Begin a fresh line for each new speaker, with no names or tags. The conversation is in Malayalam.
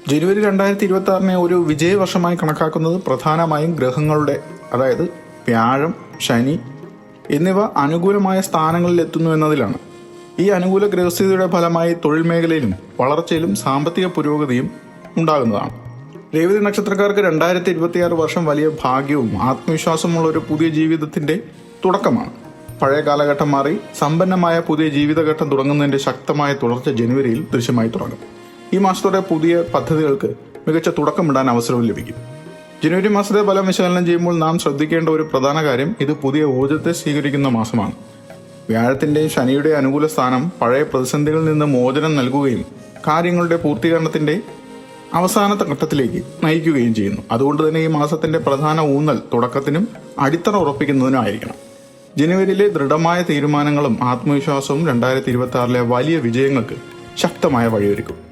ജനുവരി 2026 ഒരു വിജയവർഷമായി കണക്കാക്കുന്നത് പ്രധാനമായും ഗ്രഹങ്ങളുടെ, അതായത് വ്യാഴം, ശനി എന്നിവ അനുകൂലമായ സ്ഥാനങ്ങളിൽ എത്തുന്നു എന്നതിലാണ്. ഈ അനുകൂല ഗ്രഹസ്ഥിതിയുടെ ഫലമായി തൊഴിൽ മേഖലയിലും വളർച്ചയിലും സാമ്പത്തിക പുരോഗതിയും ഉണ്ടാകുന്നതാണ്. രേവതി നക്ഷത്രക്കാർക്ക് 2026 വർഷം വലിയ ഭാഗ്യവും ആത്മവിശ്വാസമുള്ള ഒരു പുതിയ ജീവിതത്തിന്റെ തുടക്കമാണ്. പഴയ കാലഘട്ടം മാറി സമ്പന്നമായ പുതിയ ജീവിതഘട്ടം തുടങ്ങുന്നതിന്റെ ശക്തമായ തുടർച്ച ജനുവരിയിൽ ദൃശ്യമായി തുടങ്ങും. ഈ മാസത്തോടെ പുതിയ പദ്ധതികൾക്ക് മികച്ച തുടക്കമിടാൻ അവസരവും ലഭിക്കും. ജനുവരി മാസത്തെ ഫലം വിശകലനം ചെയ്യുമ്പോൾ നാം ശ്രദ്ധിക്കേണ്ട ഒരു പ്രധാന കാര്യം, ഇത് പുതിയ ഊർജ്ജത്തെ സ്വീകരിക്കുന്ന മാസമാണ്. വ്യാഴത്തിന്റെയും ശനിയുടെയും അനുകൂല സ്ഥാനം പഴയ പ്രതിസന്ധികളിൽ നിന്ന് മോചനം നൽകുകയും കാര്യങ്ങളുടെ പൂർത്തീകരണത്തിന്റെ അവസാനത്തെ ഘട്ടത്തിലേക്ക് നയിക്കുകയും ചെയ്യുന്നു. അതുകൊണ്ട് തന്നെ ഈ മാസത്തിന്റെ പ്രധാന ഊന്നൽ തുടക്കത്തിനും അടിത്തറ ഉറപ്പിക്കുന്നതിനും ആയിരിക്കണം. ജനുവരിയിലെ ദൃഢമായ തീരുമാനങ്ങളും ആത്മവിശ്വാസവും 2026 വലിയ വിജയങ്ങൾക്ക് ശക്തമായ വഴിയൊരുക്കും.